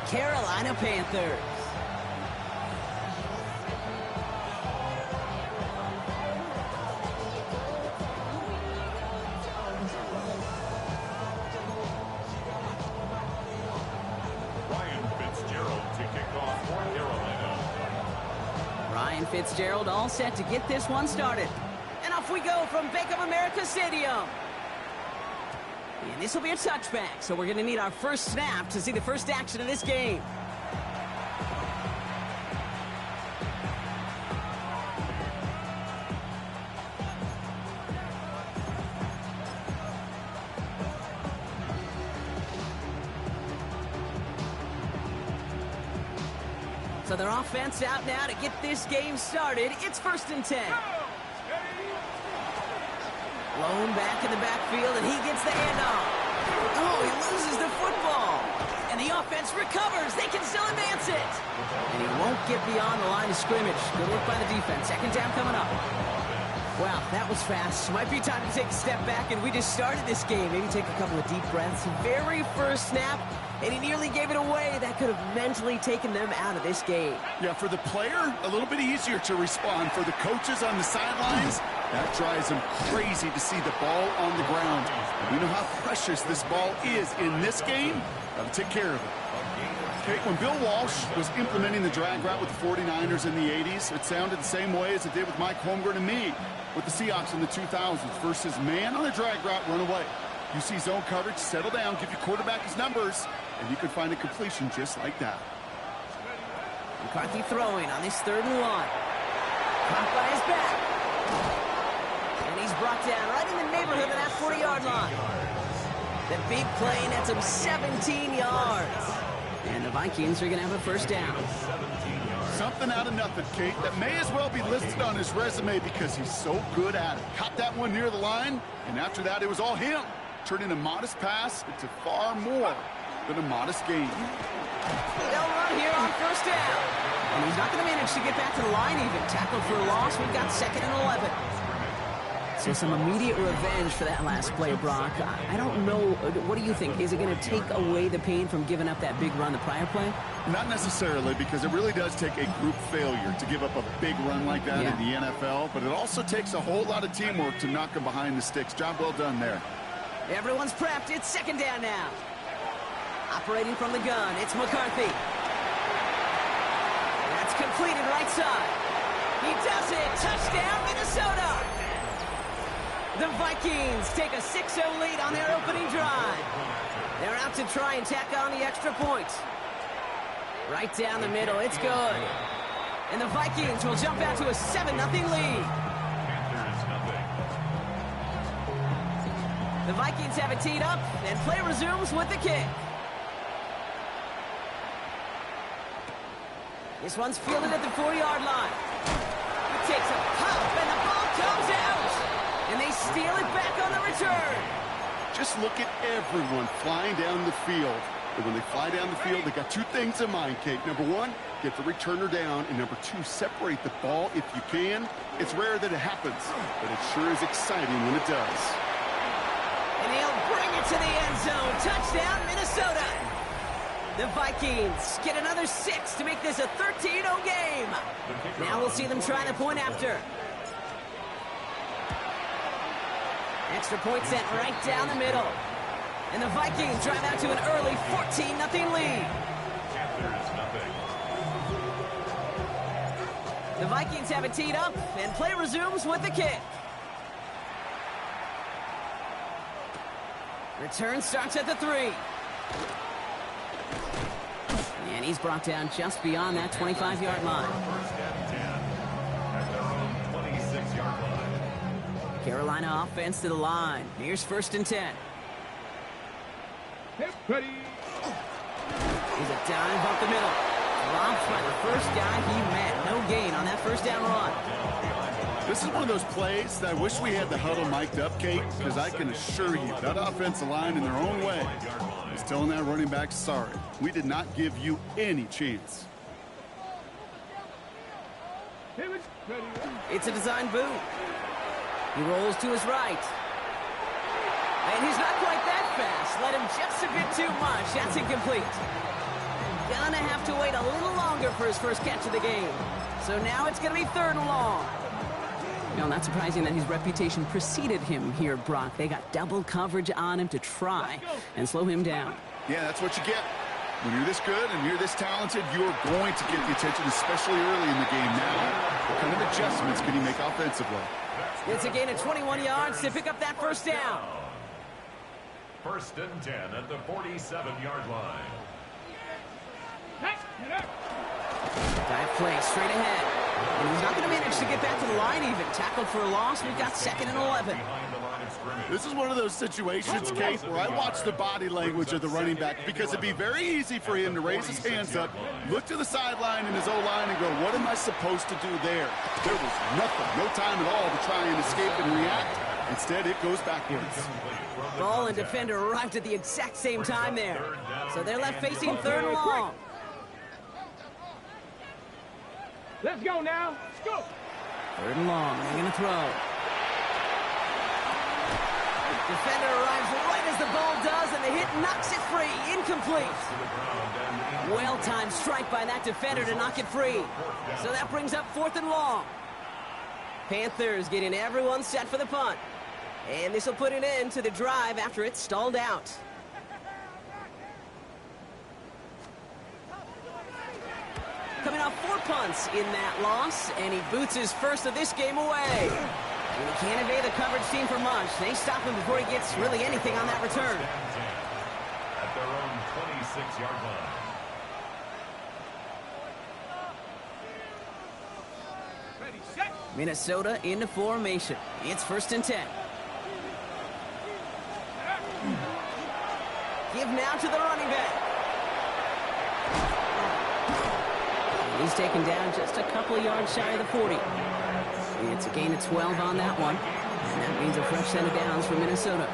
Carolina Panthers. Ryan Fitzgerald all set to get this one started. And off we go from Bank of America Stadium. And this will be a touchback, so we're going to need our first snap to see the first action of this game. So their offense out now to get this game started. It's 1st and 10. Blown back in the backfield, and he gets the handoff. Oh, he loses the football. And the offense recovers. They can still advance it. And he won't get beyond the line of scrimmage. Good look by the defense. 2nd down coming up. Wow, that was fast. Might be time to take a step back, and we just started this game. Maybe take a couple of deep breaths. Very first snap, and he nearly gave it away. That could have mentally taken them out of this game. Yeah, for the player, a little bit easier to respond. For the coaches on the sidelines, that drives them crazy to see the ball on the ground. We know how precious this ball is in this game. Got to take care of it. Okay, when Bill Walsh was implementing the drag route with the 49ers in the 80s, it sounded the same way as it did with Mike Holmgren and me with the Seahawks in the 2000s versus man on the drag route, run away. You see zone coverage, settle down, give your quarterback his numbers, and you can find a completion just like that. McCarthy throwing on this 3rd and 1. Caught by his back. And he's brought down right in the neighborhood of that 40-yard line. The big play nets him 17 yards. And the Vikings are going to have a 1st down. Something out of nothing, Kate, that may as well be listed on his resume because he's so good at it. Caught that one near the line, and after that, it was all him. Turning a modest pass into far more than a modest gain. They'll run here on 1st down. And he's not going to manage to get back to the line even. Tackled for a loss. We've got 2nd and 11. So some immediate revenge for that last play, Brock. I don't know. What do you think? Is it going to take away the pain from giving up that big run the prior play? Not necessarily, because it really does take a group failure to give up a big run like that in the NFL. But it also takes a whole lot of teamwork to knock him behind the sticks. Job well done there. Everyone's prepped. It's 2nd down now. Operating from the gun, it's McCarthy. That's completed right side. He does it. Touchdown, Minnesota. The Vikings take a 6-0 lead on their opening drive. They're out to try and tack on the extra point. Right down the middle, it's good. And the Vikings will jump out to a 7-0 lead. The Vikings have it teed up, and play resumes with the kick. This one's fielded at the 40-yard line. He takes a pop, and the ball comes out. And they steal it back on the return. Just look at everyone flying down the field. And when they fly down the field, they got 2 things in mind, Kate. Number 1, get the returner down. And number 2, separate the ball if you can. It's rare that it happens, but it sure is exciting when it does. And he'll bring it to the end zone. Touchdown, Minnesota. The Vikings get another 6 to make this a 13-0 game. Now we'll see them try the point after. Extra point sent right down the middle. And the Vikings drive out to an early 14-0 lead. The Vikings have it teed up, and play resumes with the kick. Return starts at the 3. And he's brought down just beyond that 25-yard line. Carolina offense to the line. Here's 1st and 10. Ready. He's a dive up the middle. Dropped by the first guy he met. No gain on that 1st down run. This is one of those plays that I wish we had the huddle mic'd up, Kate, because I can assure you that offensive line in their own way is telling that running back, sorry, we did not give you any chance. It's a design boot. He rolls to his right. And he's not quite that fast. Let him just a bit too much. That's incomplete. Gonna have to wait a little longer for his first catch of the game. So now it's gonna be 3rd and long. You know, not surprising that his reputation preceded him here, Brock. They got double coverage on him to try and slow him down. Yeah, that's what you get. When you're this good and you're this talented, you're going to get the attention, especially early in the game. Now, what kind of adjustments can he make offensively? It's a gain of 21 yards to pick up that first down. 1st and 10 at the 47-yard line. Dive play straight ahead. And he's not going to manage to get back to the line even. Tackled for a loss. We've got 2nd and 11. This is one of those situations, Kate, where I watch the body language of the running back because it'd be very easy for him to raise his hands up, look to the sideline in his O-line and go, what am I supposed to do there? There was nothing, no time at all to try and escape and react. Instead, it goes backwards. Ball and defender arrived at the exact same time there. So they're left facing 3rd and long. Let's go now. Let's go. 3rd and long. They're going to throw. Defender arrives right as the ball does, and the hit knocks it free. Incomplete. Well-timed strike by that defender to knock it free. So that brings up 4th and long. Panthers getting everyone set for the punt. And this will put an end to the drive after it's stalled out. Coming off 4 punts in that loss, and he boots his first of this game away. And he can't evade the coverage team for much. They stop him before he gets really anything on that return. At their own 26-yard line. Ready, set. Minnesota into formation. It's 1st and 10. Give now to the running back. He's taken down just a couple of yards shy of the 40. It's a gain of 12 on that one. And that means a fresh set of downs for Minnesota.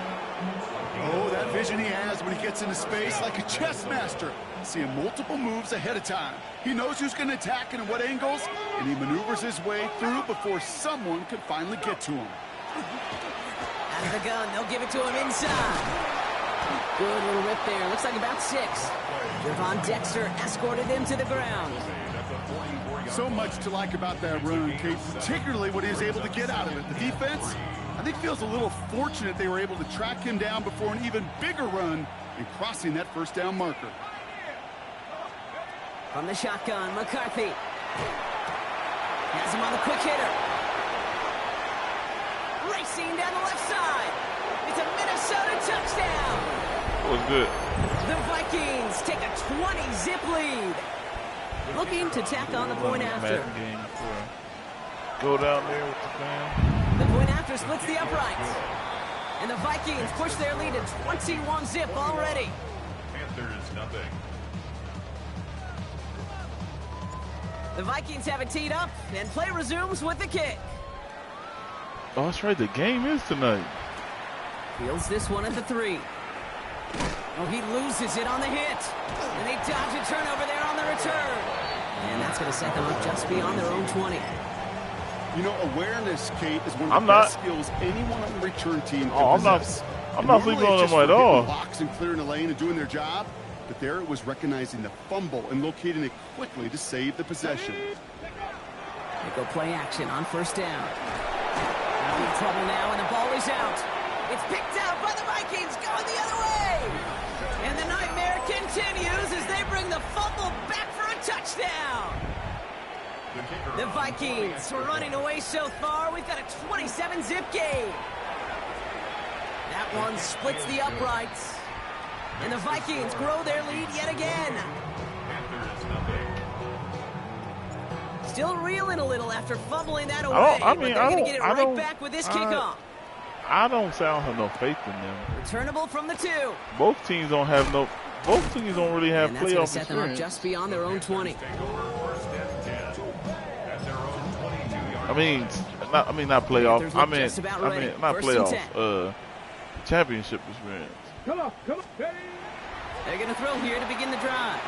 Oh, that vision he has when he gets into space like a chess master. Seeing multiple moves ahead of time. He knows who's going to attack and in what angles, and he maneuvers his way through before someone can finally get to him. Out of the gun, they'll give it to him inside. Good little rip there. Looks like about 6. Javon Dexter escorted him to the ground. So much to like about that run, Kate, particularly what he was able to get out of it. The defense, I think, feels a little fortunate they were able to track him down before an even bigger run and crossing that first down marker. From the shotgun, McCarthy. Has him on the quick hitter. Racing down the left side. It's a Minnesota touchdown. That was good. The Vikings take a 20-zip lead. Looking to tack on the point after. Go down there with the fan. The point after splits the uprights. And the Vikings push their lead to 21-zip already. Panthers nothing. The Vikings have it teed up, and play resumes with the kick. Oh, that's right. The game is tonight. Fields this one at the 3. Oh, he loses it on the hit. And they dodge a turnover there on the return. And that's going to set them up just beyond their own 20. You know, awareness, Kate, is one of the best skills anyone on the return team can possess. I'm not sleeping on them at all. Blocks and clearing the lane and doing their job. But there it was recognizing the fumble and locating it quickly to save the possession. They go play action on first down. In trouble now, and the ball is out. It's picked out by the Vikings, going the other way. And the nightmare continues as they bring the fumble back for a touchdown. The Vikings are running away so far. We've got a 27-zip game. That one splits the uprights. And the Vikings grow their lead yet again. Still reeling a little after fumbling that away. But they're going to get it right back with this kickoff. I don't say I don't have no faith in them. Returnable from the 2. Both teams don't really have and that's playoff going to set them up experience. just beyond their own 20. Not playoff. Not First and playoff. Championship experience. Come on. Ready. They're going to throw here to begin the drive.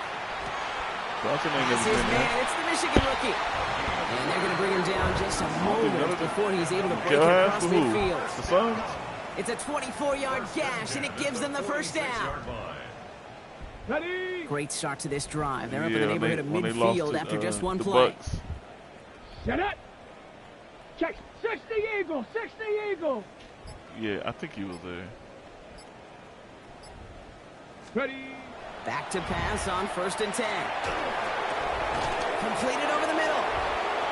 Johnson ain't This never is been there. man. It's the Michigan rookie. And they're going to bring him down just a moment before he's able to break it across midfield. The Suns? It's a 24-yard gash, and it gives them the first down. Ready. Great start to this drive. They're up in the Yeah, neighborhood of when they midfield lost to, after just one the play. Bucks. Set up. Check. 60 Eagle. 60 Eagle. Yeah, I think he was there. Ready. Back to pass on 1st and 10. Completed over the middle.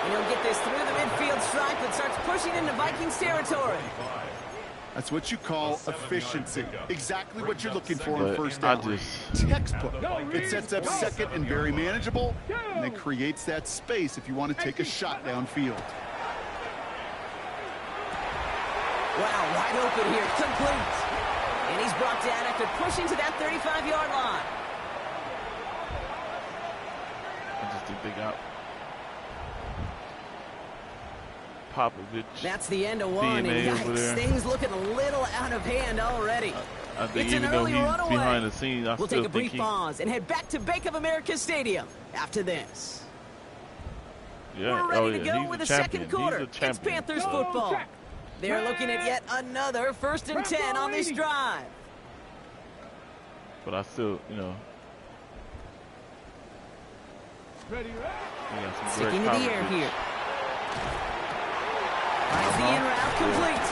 And he'll get this through the midfield stripe and starts pushing into Vikings territory. That's what you call efficiency. Exactly what you're looking for But in first I down. just- Textbook. It sets up second and very manageable, and then creates that space if you want to take a shot downfield. Wow, wide open here, complete. And he's brought down after pushing to that 35-yard line. I just think they got Popovich. That's the end of one, DNA and over yikes, there. things looking a little out of hand already. I think It's an even though early he's runaway. behind the scenes, I We'll still take a think brief pause and head back to Bank of America Stadium after this. yeah, We're ready to he's go a with the champion. second quarter. He's a champion. It's Panthers Go, football. check. They're looking at yet another 1st and 10 on this drive. But I still, you know, Ready. he got some Sticking great to the air coverage. here. Finds the in route complete.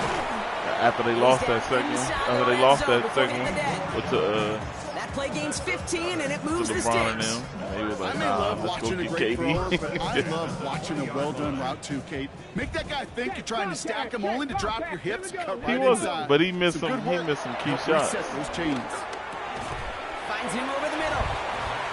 After they lost that second, after they lost that second one, with the That play gains 15 and it moves the LeBron and sticks. them, they was I like, may nah, love let's go watching a get great thrower, KD. but I love watching a well-done route too, Kate. Make that guy think you're trying to stack him only to drop your hips and cut He right wasn't, inside. but he missed Some some. good He work. missed some key Help shots. reset those chains. Finds him over the middle.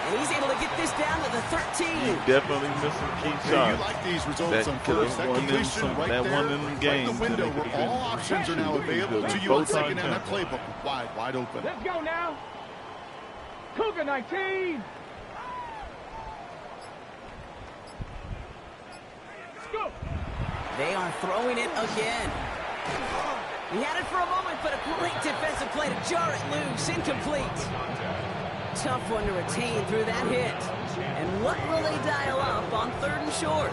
And he's able to get this down to the 13. He definitely missed some key Yeah, you shots. like these results That on could've first. That won them completion some- right that there, won them right games, the and window they where could've all been options are now available to you on both second down. times. That playbook wide open. Let's go now. Cougar 19. Let's go. They are throwing it again. He had it for a moment, but a great defensive play to jar it loose. Incomplete. Tough one to retain through that hit. And what will they dial up on 3rd and short?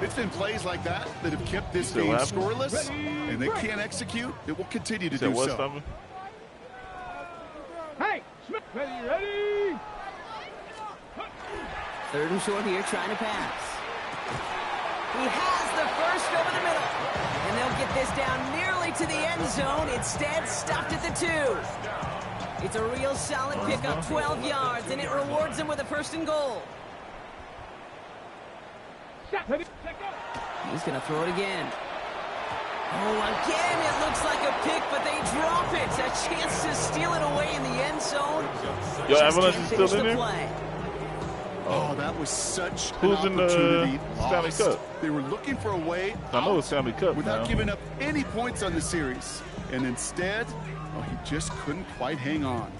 It's been plays like that that have kept this Still game happening? scoreless, and they can't execute. It will continue to Said do what, so. Stubborn? Hey, Smith. Ready. 3rd and short here, trying to pass. He has the first over the middle. And they'll get this down nearly to the end zone. Instead, stopped at the 2. It's a real solid pickup, 12 yards, and it rewards them with a 1st and goal. Set. Ready. Set. Go. He's going to throw it again. Oh, again, it looks like a pick, but they drop it. A chance to steal it away in the end zone. Yo, Just Avalanche can't is still finish in the there? play. Oh, that was such Who's an in the opportunity Stanley lost. Cup? They were looking for a way I know out it's Stanley Cup without now. giving up any points on the series. And instead, he just couldn't quite hang on.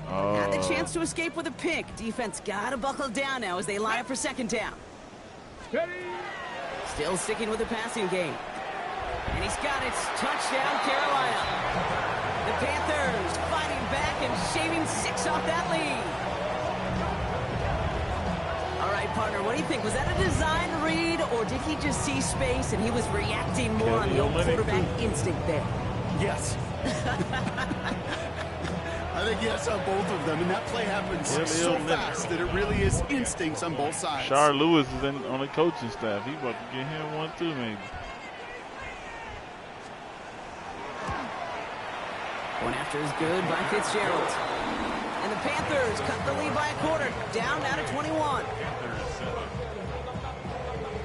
Had the chance to escape with a pick. Defense got to buckle down now as they line up for 2nd down. Ready. Still sticking with the passing game. And he's got it. Touchdown, Carolina. The Panthers fighting back and shaving 6 off that lead. All right, partner, what do you think? Was that a design read, or did he just see space and he was reacting more on the old quarterback instinct there? Yes. I think yes on both of them, and that play happens so fast that it really is instincts on both sides. Shar Lewis is on the coaching staff. He about to get him one too, maybe. One after is good by Fitzgerald. And the Panthers cut the lead by a quarter. Down now to 21.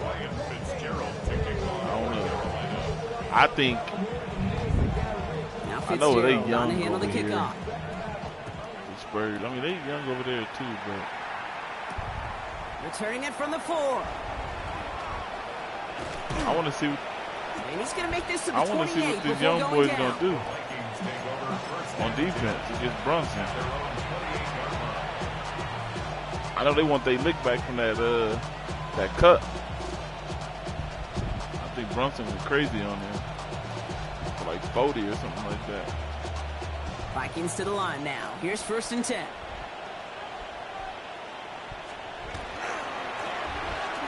I don't know. I think Now I know they Fitzgerald on young to handle the over here. kickoff. the Spurs. I mean, they young over there too, but Returning it from the 4. I want to see. And he's going to make this to the I 28 want to see what these before young going boys down. gonna do on defense against Brunson. I know they want their lick back from that cut. I think Brunson went crazy on there for like 40 or something like that. Vikings to the line now. Here's 1st and 10.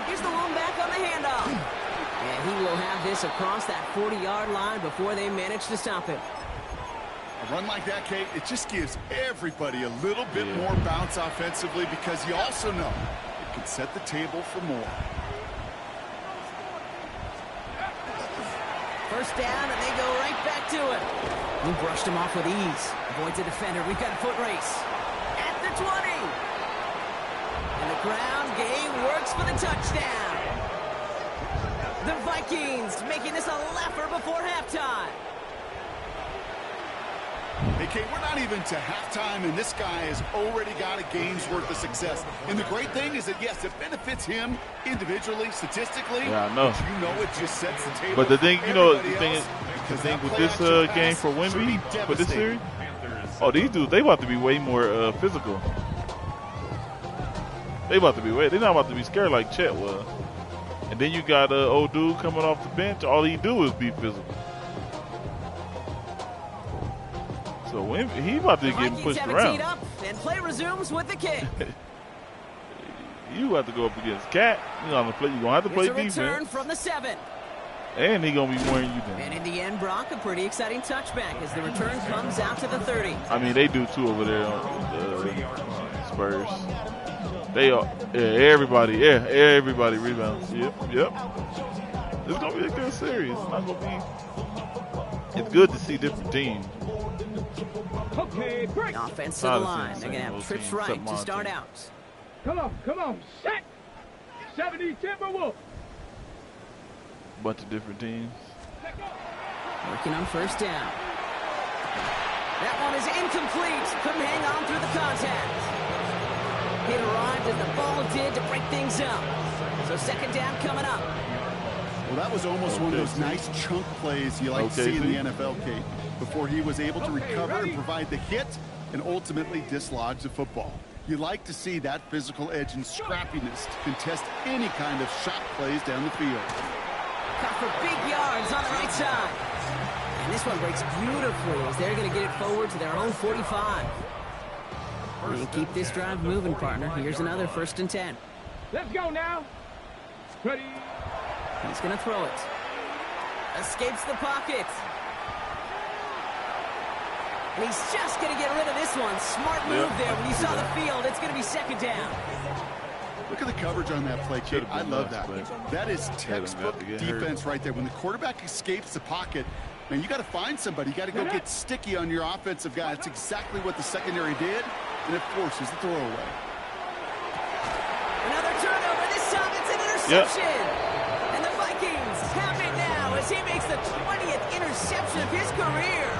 Here's the lone back on the handoff. And he will have this across that 40-yard line before they manage to stop him. A run like that, Kate, it just gives everybody a little bit more bounce offensively because you also know it can set the table for more. First down, and they go right back to it. He brushed him off with ease. Avoids the defender. We've got a foot race. At the 20. And the ground game works for the touchdown. The Vikings making this a laugher before halftime. Hey, Kate, we're not even to halftime, and this guy has already got a game's worth of success. And the great thing is that, yes, it benefits him individually, statistically. Yeah, I know. But you know it just sets the table. But the thing, for you know, everybody the thing else, is, because the thing that with play this action game pass for should Wemby, be for this series, devastating. oh, these dudes, they about to be way more physical. They about to be they're not about to be scared like Chet was. And then you got old dude coming off the bench. All he do is be physical. So Wemby, he about to get pushed around. Up, and play resumes with the kick. You have to go up against Cat. You're gonna have to play It's a return defense. from the 7. And he gonna be wearing you down. And in the end, Brock, a pretty exciting touchback as the return comes out to the 30. I mean, they do too over there on the Spurs. They are, everybody rebounds. Yep. It's gonna be a good series. It's not gonna be. It's good to see different teams. Okay, break. Offense to the line. They're gonna have trips right to start out. Come on, set. 70 Timberwolves. Bunch of different teams. Working on first down. That one is incomplete. Couldn't hang on through the contact. It arrived as the ball did to break things up. So second down coming up. Well, that was almost one of those nice chunk plays you like to see in the NFL, Kate, before he was able to recover and provide the hit and ultimately dislodge the football. You like to see that physical edge and scrappiness to contest any kind of shot plays down the field. Cut for big yards on the right side. And this one breaks beautifully as they're going to get it forward to their own 45. And keep this drive moving, partner. Here's another 1st and 10. Let's go now. Ready. He's going to throw it. Escapes the pocket. And he's just going to get rid of this one. Smart move there. When you saw the field, it's going to be second down. Look at the coverage on that play, Kate. I love that. That is textbook defense right there. When the quarterback escapes the pocket, man, you got to find somebody. You got to go get sticky on your offensive guy. That's exactly what the secondary did, and it forces the throwaway. Another turnover. This time it's an interception. And the Vikings have it now as he makes the 20th interception of his career.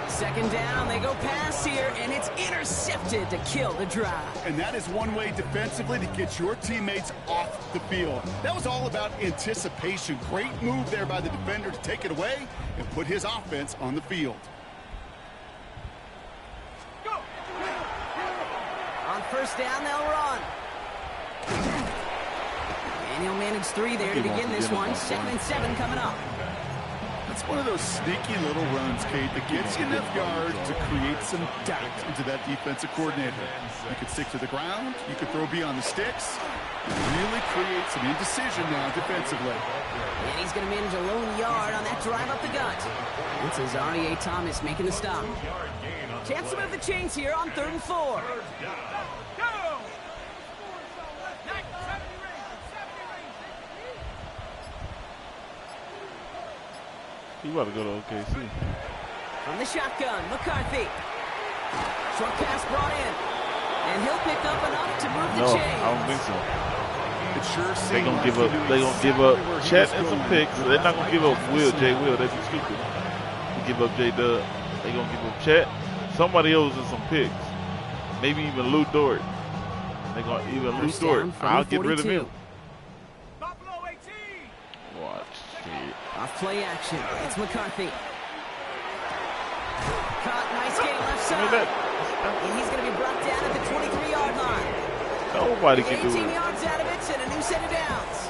Second down, they go pass here, and it's intercepted to kill the drive. And that is one way defensively to get your teammates off the field. That was all about anticipation. Great move there by the defender to take it away and put his offense on the field. Go. On first down, they'll run. And he'll manage 3 there to begin this one. 2nd and 7 coming up. It's one of those sneaky little runs, Kate, that gets you enough yards to create some doubt into that defensive coordinator. You could stick to the ground. You could throw beyond the sticks. It really creates some indecision now defensively. And he's going to manage a lone yard on that drive up the gut. It's Azarie Thomas making the stop. Chance to move the chains here on 3rd and 4. He about to go to OKC. From the shotgun, McCarthy. Short pass brought in. And he'll pick up enough to move the chains. I don't think so. It sure They're seems gonna give up. They're gonna give up Chet and some picks. They're not gonna give up Jay Will. That'd be stupid. They give up J Dub. They're gonna give up Chet. Somebody else and some picks. Maybe even Lou Dort. They're gonna even Lou Dort. I'll get rid of him. Watch it. Off play action. It's McCarthy. Caught. Nice game left side. And he's going to be brought down at the 23-yard line. Nobody can do 18 it. yards out of it and a new set of downs.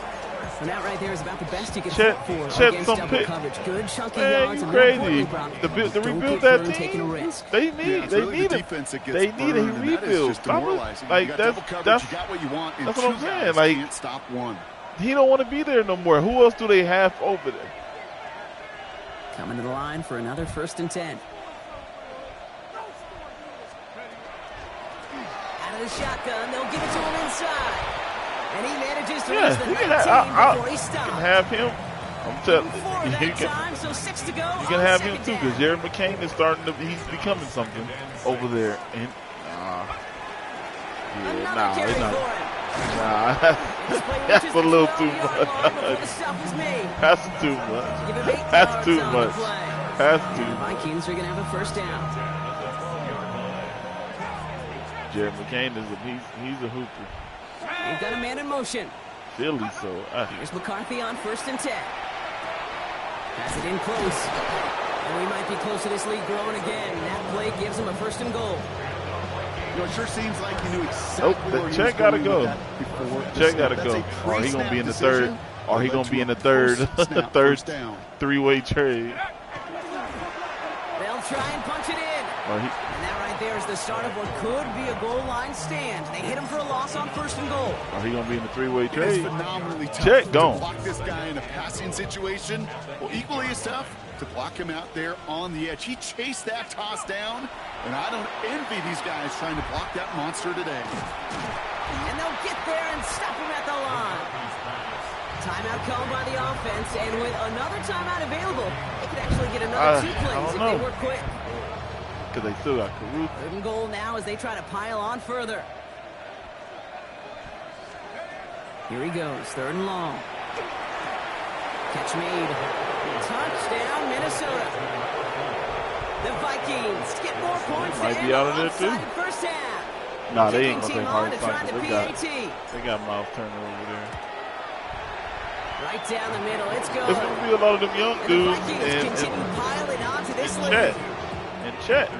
And that right there is about the best you can Chet, hope for Chet against some double pick. coverage. Good chunky Man, yards. you And more importantly, crazy. Brock, To don't rebuild get that burned taking a team, risk. they need It's really they need the a defense that gets they need a burned, and that is rebuild. just demoralizing. Like You got that's double coverage, that's you got what you want, and that's what I'm two saying. guys Like can't stop one. he don't want to be there no more. Who else do they have over there? Coming to the line for another 1st and 10. the shotgun. They'll give it to him inside. And he manages to Yeah, reach the you 19 can before he stops. have him. I'm telling Four you, that time, so 6 to go. you can have him too, because Jared McCain is starting to, he's becoming something over there. And Another carry he's not. for him. Nah, that's a little too much. That's too much. That's too much. That's too The much. Vikings are going to have a first down. Jared McCain he's a hooper. They've got a man in motion. Philly, so Here's McCarthy on 1st and 10. Pass it in close. And we might be close to this lead growing again. That play gives him a 1st and goal. You know, it sure seems like he knew exactly where he check was gotta going go. with that before. Check gotta go. Or he gonna be in the third. Or he gonna be in the third three-way trade. They'll try and punch it in. And that right there is the start of what could be a goal line stand. They hit him for a loss on 1st and goal. Or he gonna be in the three-way It's trade. phenomenally tough Check to gone. block this guy in a passing situation. Well, equally as tough to block him out there on the edge. He chased that toss down, and I don't envy these guys trying to block that monster today. And they'll get there and stop him at the line. Timeout called by the offense, and with another timeout available, they could actually get another 2 plays if they were quick. Because they still got Caruso. 3rd and goal now as they try to pile on further. Here he goes, 3rd and long. Catch made. Touchdown, Minnesota. The Vikings get more points. Might be out of there too. First half. Nah, they ain't gonna take hard to try fight. the PAT. They got Miles Turner over there. Right down the middle, it's going. It's gonna be a lot of them young And the dudes Vikings continue piling onto this lead. Chet. And Chet.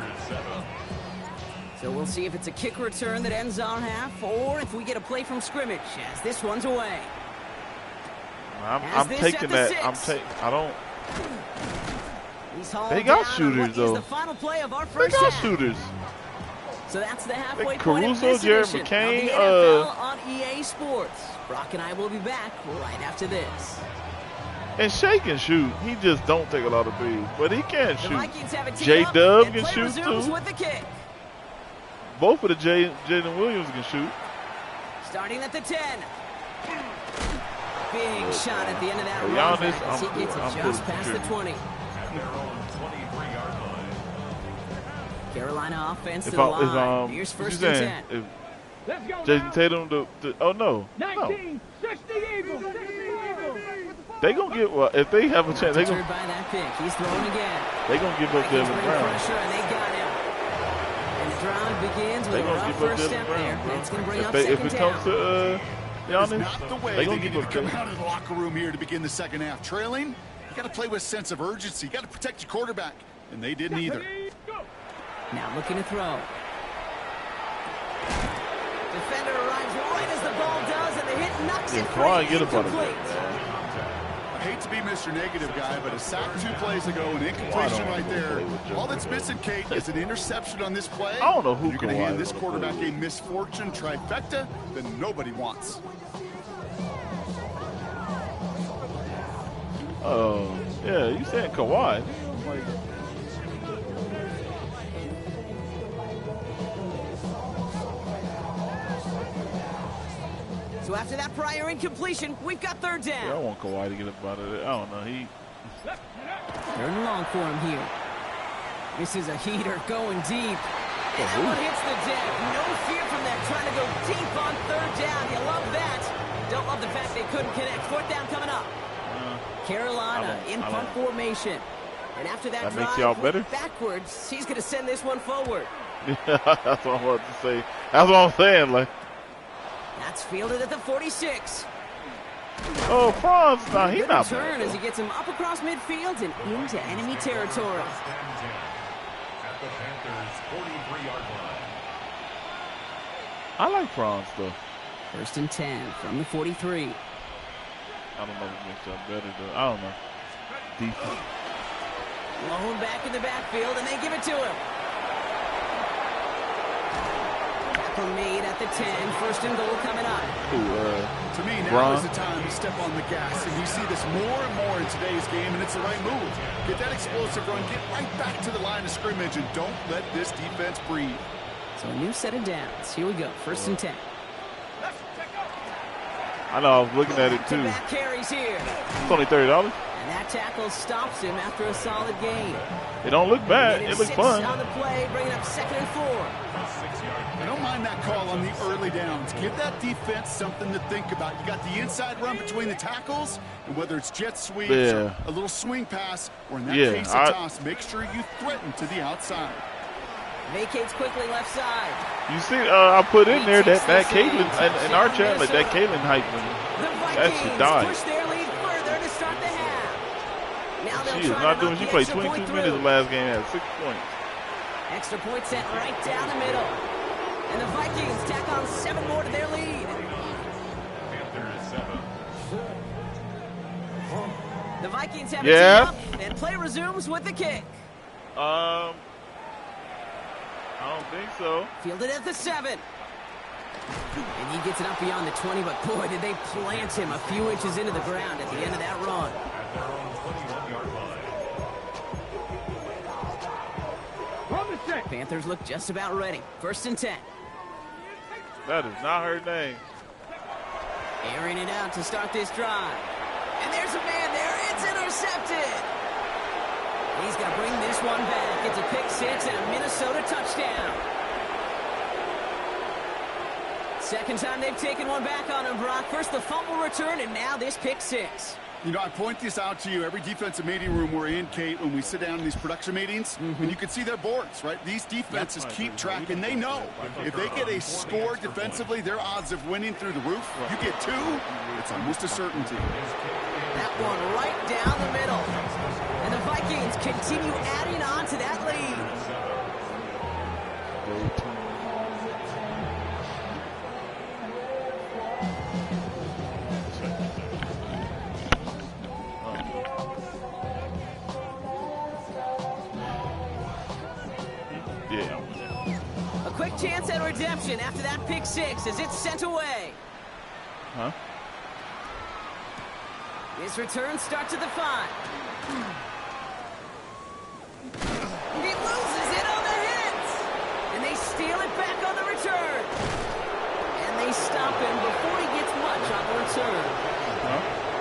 So we'll see if it's a kick return that ends on half, or if we get a play from scrimmage as this one's away. I'm taking that. I don't. They got shooters though. The final play of our They first got half. shooters. So that's the halfway Like point of Caruso, this Jared edition McCain, of the NFL on EA Sports. Brock and I will be back right after this. And Shea can shoot. He just don't take a lot of threes, but he can The shoot. Vikings have a team J up, Dub and can play shoot resumes too. with the kick. Both of the Jaden Williams can shoot. Starting at the 10. Big shot at the end of that To be run honest, as he I'm gets it pulling just past the trigger. 20. At their own 23-yard line. Carolina offense to the line. Here's what you 1st and saying? 10. If Let's go Jason now. Tatum, oh no, 1960 Eagles. 60 Eagles. they gonna get. Well, if they have a chance, they Deterred gonna by that pick. He's throwing again. give up Vikings Devin bring Brown. pressure, and they got him. And the drive begins with They a gonna rough give up first Devin step there. Brown, It's going to bring bro. up If second it down. comes to It's Giannis, not the way they they gonna need give to up come Devin. out of the locker room here to begin the second half. Trailing, you got to play with a sense of urgency. You got to protect your quarterback, and they didn't either. Now looking to throw. Defender arrives right as the ball does, and the hit knocks it Kawhi, free. get up out of Incomplete. there. I hate to be Mr. Negative guy, but a sack 2 plays ago, an incompletion right there. All that's missing, Kate, is an interception on this play. I don't know who You're going to Kawhi hand this is. quarterback a misfortune trifecta that nobody wants. Oh, yeah, you said Kawhi. Like, So after that prior incompletion, we've got 3rd down. yeah, I want Kawhi to get up out of there. I don't know. 3rd and long for him here. This is a heater going deep. And that one hits the deck. No fear from them trying to go deep on 3rd down. You love that. Don't love the fact they couldn't connect. 4th down coming up. Carolina in punt formation. And after that makes drive, y'all better? backwards, he's going to send this one forward. That's what I'm about to say. That's what I'm saying. Like, That's fielded at the 46. oh, Franz, nah, he's Good not return bad. as he gets him up across midfield and into enemy territory. At the Panthers' 43-yard line. I like Franz though. 1st and 10 from the 43. I don't know if it makes y'all better though. I don't know. Defense. Lone back in the backfield, and they give it to him. Tackle made at the 10. 1st and goal coming up. Ooh, To me, now Bron. is the time to step on the gas, and we see this more and more in today's game, and it's the right move. Get that explosive run, get right back to the line of scrimmage, and don't let this defense breathe. So a new set of downs. Here we go. 1st and 10. I know, I was looking at it too. Back carries here. It's only $30. And that tackle stops him after a solid gain. It don't look bad. It looks fun. On the play, bringing up 2nd and 4. I don't mind that call on the early downs. Give that defense something to think about. You got the inside run between the tackles, and whether it's jet sweeps or a little swing pass, or in that case a toss, make sure you threaten to the outside. Vacates quickly left side. You see, I put in there that Caitlin in our chat, like that Caitlin hype me. That shit died. Push their lead further to start the half. Now She is not doing. She played 22 minutes the last game, had 6 points. Extra point sent right down the middle. And the Vikings tack on 7 more to their lead. The Vikings have a team up, and play resumes with the kick. I don't think so. Fielded at the 7. And he gets it up beyond the 20, but boy, did they plant him a few inches into the ground at the end of that run. At their own 21-yard line. Panthers look just about ready. 1st and 10. That is not her name. Airing it out to start this drive. And there's a man there. It's intercepted. He's going to bring this one back. It's a pick 6 and a Minnesota touchdown. Second time they've taken one back on him, Brock. First the fumble return, and now this pick 6. You know, I point this out to you every defensive meeting room we're in, Kate, when we sit down in these production meetings, and you can see their boards, right? These defenses keep track, and they know if they get a score defensively, their odds of winning through the roof. You get 2, it's almost a certainty. That one right down the middle. And the Vikings continue adding on to that lead. A quick chance at redemption after that pick 6 as it's sent away. His return starts at the 5. He loses it on the hit. And they steal it back on the return. And they stop him before he gets much on the return.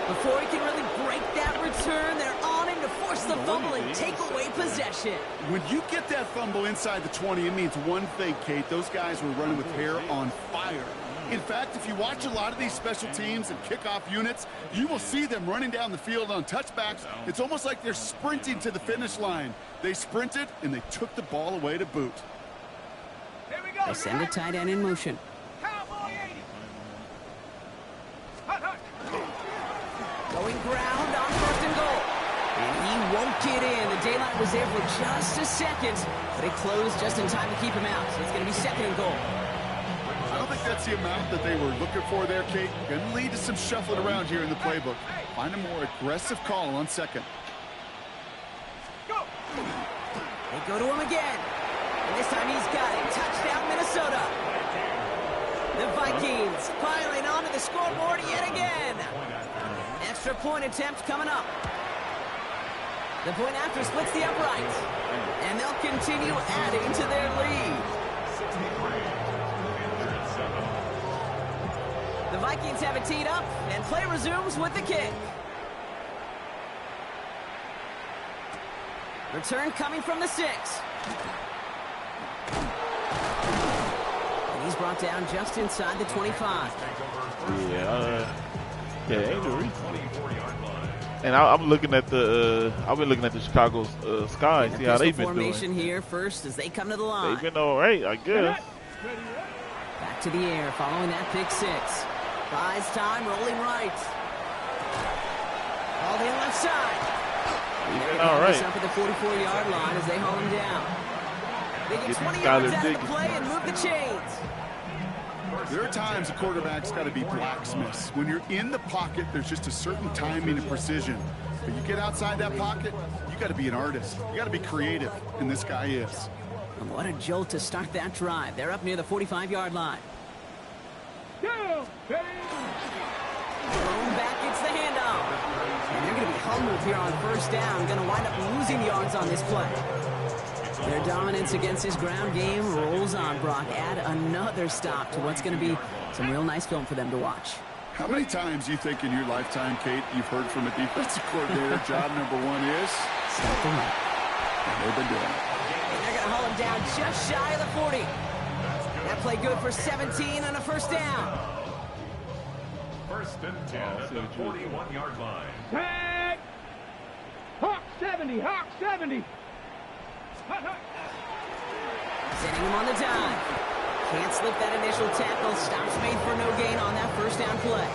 Before he can really break that return, they're on him to force the fumble and take away possession. When you get that fumble inside the 20, it means one thing, Kate. Those guys were running with hair on fire. In fact, if you watch a lot of these special teams and kickoff units, you will see them running down the field on touchbacks. It's almost like they're sprinting to the finish line. They sprinted, and they took the ball away to boot. They send a tight end in motion. Going ground on 1st and goal. And he won't get in. The daylight was there for just a second, but it closed just in time to keep him out. So it's going to be 2nd and goal. I don't think that's the amount that they were looking for there, Kate. Going to lead to some shuffling around here in the playbook. Find a more aggressive call on 2nd. They go to him again. And this time he's got it. Touchdown, Minnesota. The Vikings piling onto the scoreboard yet again. Extra point attempt coming up. The point after splits the upright. And they'll continue adding to their lead. The Vikings have it teed up, and play resumes with the kick. Return coming from the 6. And he's brought down just inside the 25. Angel Reese. And I'm looking at the I've been looking at the Chicago Sky, see how they've been formation doing. Here first as they come to the line. They've been all right, I guess. Back to the air following that pick 6. Buys time, rolling right. All the left side. He's been all right. Up at the 44-yard line as they haul him down. They get 20 yards out of the play and move the chains. There are times a quarterback's got to be blacksmiths. When you're in the pocket, there's just a certain timing and precision. But you get outside that pocket, you got to be an artist. You got to be creative, and this guy is. And what a jolt to start that drive. They're up near the 45-yard line. Thrown back, it's the handoff. And they're going to be humbled here on 1st down. Going to wind up losing yards on this play. Their dominance against his ground game rolls on, Brock. Add another stop to what's going to be some real nice film for them to watch. How many times do you think in your lifetime, Kate, you've heard from a defensive coordinator, job number one is? Stop the run. And they've been doing it. And they're going to haul him down just shy of the 40. That play good for 17 and a first down. First and 10 at the 41-yard line. Tag! Hawk 70, Hawk 70. Sending him on the dive. Can't slip that initial tackle. Stops made for no gain on that first down play.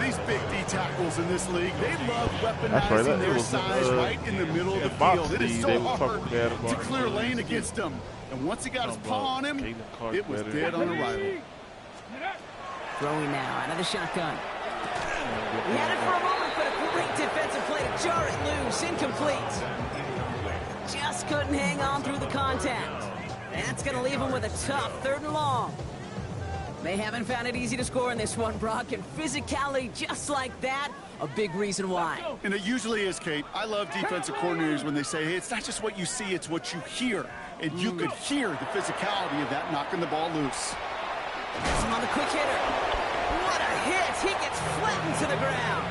These big D tackles in this league, they love weaponizing their size right in the middle of the field. It is so hard to clear lane against them. And once he got his paw on him, it was dead on arrival. Throwing now out of the shotgun. He had it for a moment, but a great defensive play to jar it loose. Incomplete. Just couldn't hang on through the contact. That's going to leave him with a tough 3rd and long. They haven't found it easy to score in this one, Brock, and physicality just like that, a big reason why. And it usually is, Kate. I love defensive coordinators when they say, hey, it's not just what you see, it's what you hear. And you could hear the physicality of that knocking the ball loose. Gets him on the quick hitter. What a hit! He gets flattened to the ground.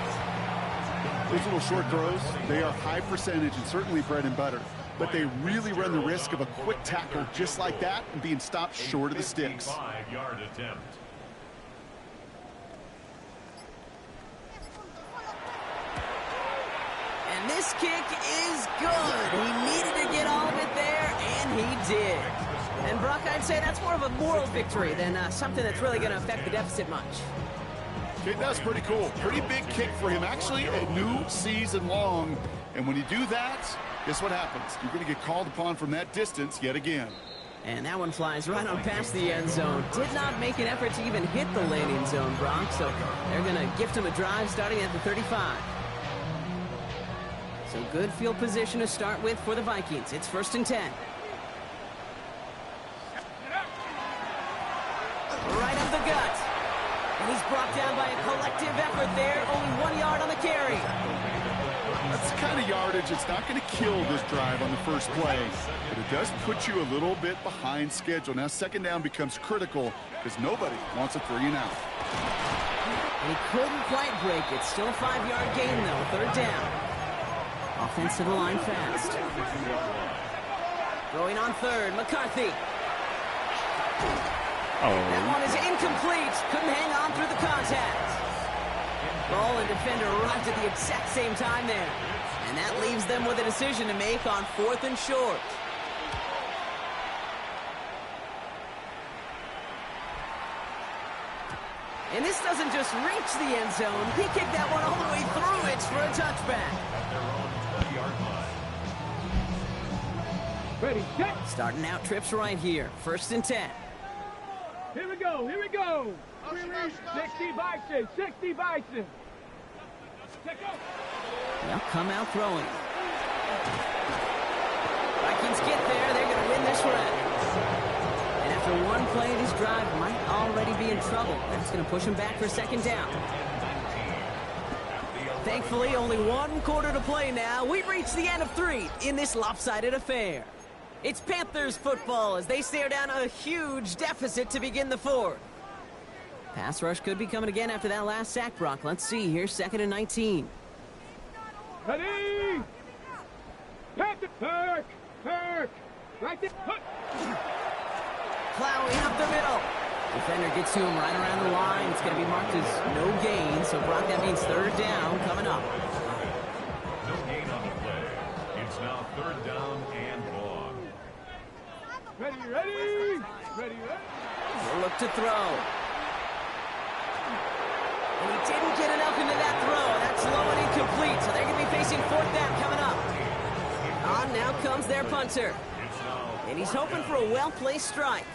Those little short throws, they are high percentage and certainly bread and butter. But they really run the risk of a quick tackle just like that and being stopped short of the sticks. 55-yard attempt. And this kick is good. He needed to get all of it there, and he did. And Brock, I'd say that's more of a moral victory than something that's really going to affect the deficit much. Okay, that's pretty cool. Pretty big kick for him. Actually, a new season long. And when you do that, guess what happens? You're going to get called upon from that distance yet again. And that one flies right on past the end zone. Did not make an effort to even hit the landing zone, Brock. So they're going to gift him a drive starting at the 35. So good field position to start with for the Vikings. It's 1st and 10. Right up the gut. And he's brought down by a collective effort there. Only 1 yard on the carry. That's the kind of yardage that's not going to kill this drive on the first play. But it does put you a little bit behind schedule. Now 2nd down becomes critical because nobody wants a 3 and out. And he couldn't quite break it. Still a 5-yard gain, though. 3rd down. Offense to the line fast. Throwing on 3rd. McCarthy. That one is incomplete. Couldn't hang on through the contact. Ball and defender arrived at the exact same time there. And that leaves them with a decision to make on 4th and short. And this doesn't just reach the end zone. He kicked that one all the way through. It's for a touchback. Ready, set. Starting out trips right here. 1st and 10. Here we go, here we go. 60 Bison, 60 Bison. They'll come out throwing. Vikings get there. They're going to win this round. And after one play, this drive might already be in trouble. That's going to push them back for 2nd down. Thankfully, only 1 quarter to play now. We've reached the end of 3 in this lopsided affair. It's Panthers football as they stare down a huge deficit to begin the 4th. Pass rush could be coming again after that last sack, Brock. Let's see. Here's 2nd and 19. Ready? Perk! Right there. Plowing up the middle. Defender gets to him right around the line. It's going to be marked as no gain. So, Brock, that means 3rd down coming up. No gain on the play. It's now 3rd down and long. Ready? We'll look to throw. And he didn't get enough into that throw. That's low and incomplete. So they're going to be facing 4th down coming up. On now comes their punter. And he's hoping for a well-placed strike.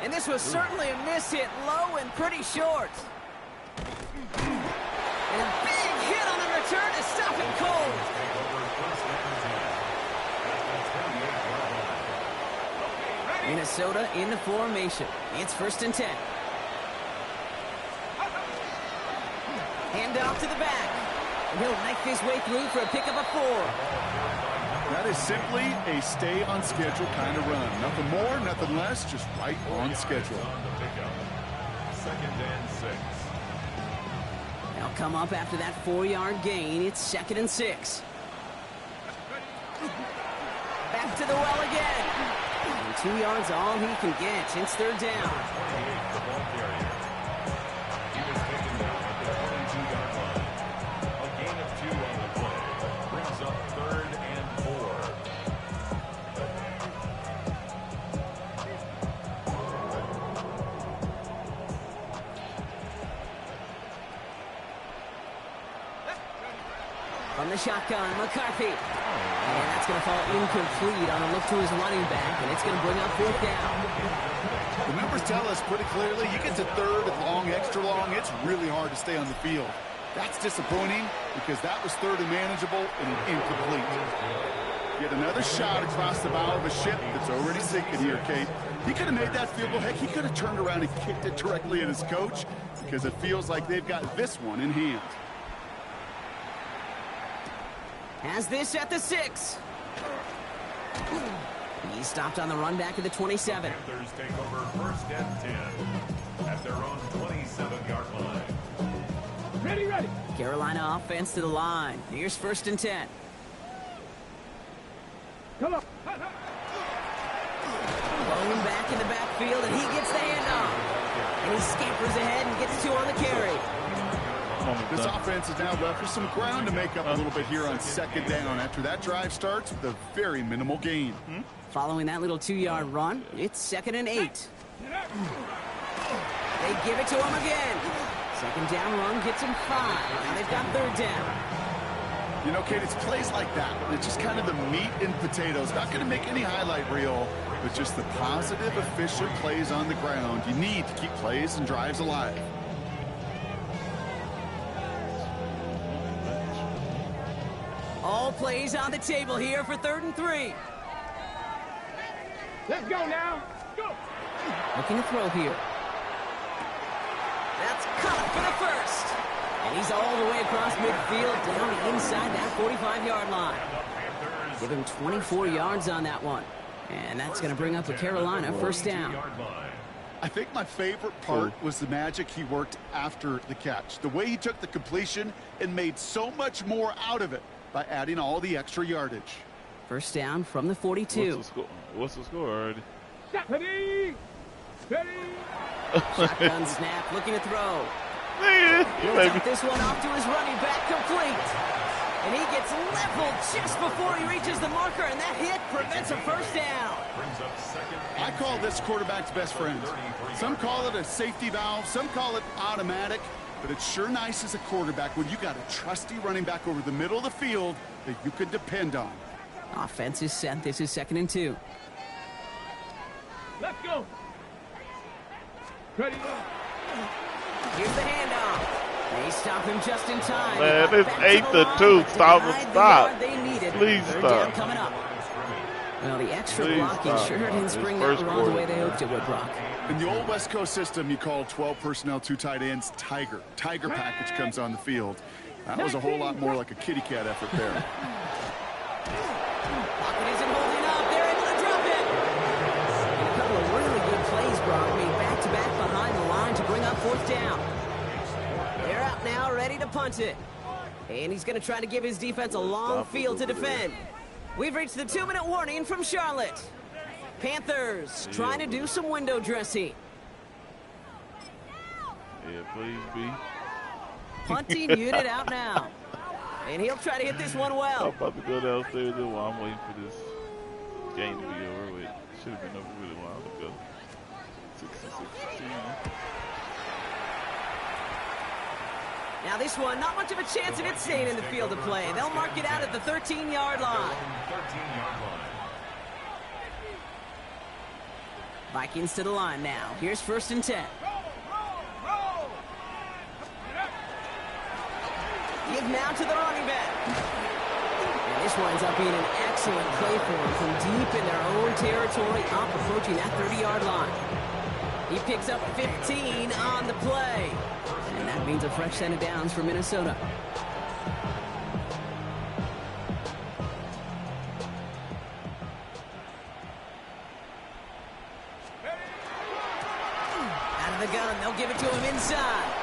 And this was certainly a miss hit, low and pretty short. And a big hit on the return to stop him cold. Minnesota in the formation. It's 1st and 10. Hand off to the back. And he'll make his way through for a pickup of 4. That is simply a stay on schedule kind of run. Nothing more, nothing less, just right on schedule. Second and 6. They'll come up after that 4-yard gain. It's 2nd and 6. Back to the well again. And 2 yards all he can get. It's 3rd down. 28, the ball carrier. He was taken down at the 22-yard line. A gain of 2 on the play. Brings up 3rd and 4. From the shotgun, McCarthy. And that's going to fall incomplete on a look to his running back, and it's going to bring up 4th down. The numbers tell us pretty clearly, you get to 3rd and long, extra long, it's really hard to stay on the field. That's disappointing because that was 3rd and manageable and an incomplete. Yet another shot across the bow of a ship that's already sinking here, Kate. He could have made that field goal. Heck, he could have turned around and kicked it directly at his coach because it feels like they've got this one in hand. Has this at the 6. He's stopped on the run back at the 27. Panthers take over 1st and 10 at their own 27-yard line. Ready, ready. Carolina offense to the line. Here's 1st and 10. Come on. Blown back in the backfield, and he gets the handoff. And he scampers ahead and gets 2 on the carry. This offense is now left with some ground to make up a little bit here on 2nd down after that drive starts with a very minimal gain. Following that little 2-yard run, it's 2nd and 8. They give it to him again. 2nd down run gets him 5. Now they've got 3rd down. You know, Kate, it's plays like that. It's just kind of the meat and potatoes. Not going to make any highlight reel, but just the positive, efficient plays on the ground. You need to keep plays and drives alive. All plays on the table here for 3rd and 3. Let's go now. Go. Looking to throw here. That's caught for the 1st. And he's all the way across midfield down inside that 45-yard line. Give him 24 yards on that one. And that's going to bring up a Carolina 1st down. I think my favorite part was the magic he worked after the catch. The way he took the completion and made so much more out of it by adding all the extra yardage. 1st down from the 42. What's the score already? Ready. Ready. Shotgun snap, looking to throw. He'll dump this one off to his running back, complete. And he gets leveled just before he reaches the marker, and that hit prevents a 1st down. I call this quarterback's best friend. Some call it a safety valve, some call it automatic, but it's sure nice as a quarterback when you got a trusty running back over the middle of the field that you can depend on. Offense is set. This is 2nd and 2. Let's go. Ready. Here's the handoff. They stop him just in time. Man, it's 8-2. Stop. They needed. Please 3rd stop. down coming up. Well, the extra blocking sure didn't spring that one the way they hoped it would, Brock. In the old West Coast system, you call 12 personnel, 2 tight ends, Tiger. Tiger package comes on the field. That was a whole lot more like a kitty cat effort there. Pocket isn't holding up. They're able to drop it. And a couple of really good plays, Brock, made back-to-back behind the line to bring up 4th down. They're out now, ready to punt it. And he's going to try to give his defense a long field to defend. We've reached the 2-minute warning from Charlotte. Panthers trying to do some window dressing. Yeah, please be. Punting unit out now. And he'll try to hit this one I'm well. about to go downstairs and while I'm waiting for this game to be over. Wait, should have been over really a while ago. 66-16. Now this one, not much of a chance of it staying in the field of play. They'll mark it out at the 13-yard line. 13-yard line. Vikings to the line now. Here's 1st and 10. Give now to the running back. And this winds up being an excellent play for him from deep in their own territory, up approaching that 30-yard line. He picks up 15 on the play. And that means a fresh set of downs for Minnesota. Out of the gun, they'll give it to him inside.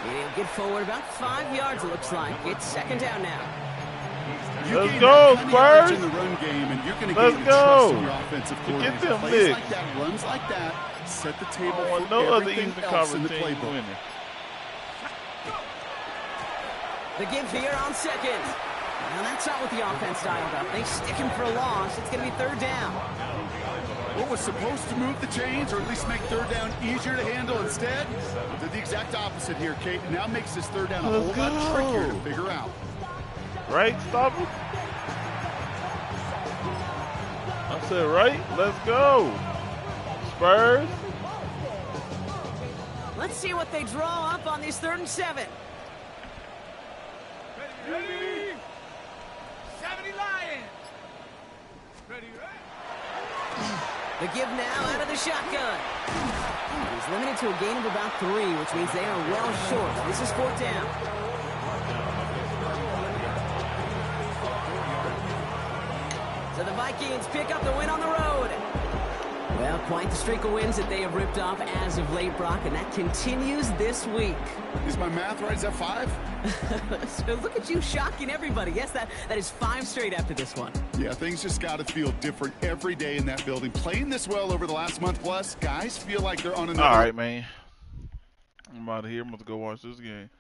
He'll get forward about 5 yards, it looks like. It's second down now. Let's go, Spurs. In the run game, and you're going to Let's gain go. trust in your offensive Get coordinator. them Plays licks. like that, runs like that, set the table I want for no other everything Eastern else in the Conference team playbook. winning. The give here on second. Now that's not what the offense dialed up. They stick him for a loss. It's going to be third down. What was supposed to move the chains, or at least make third down easier to handle instead, did the exact opposite here, Kate. It now makes this third down a whole lot trickier to figure out. Right, stop it. I said right, let's go. Spurs. Let's see what they draw up on these 3rd and 7. Ready? 70 Lions. Ready, The give now out of the shotgun. He's limited to a gain of about 3, which means they are well short. This is 4th down. So the Vikings pick up the win on the road. Well, quite the streak of wins that they have ripped off as of late, Brock, and that continues this week. Is my math right? Is that 5? So look at you shocking everybody. Yes, that is 5 straight after this one. Yeah, things just got to feel different every day in that building. Playing this well over the last month plus, guys feel like they're on another. All right, man. I'm out of here. I'm going to go watch this game.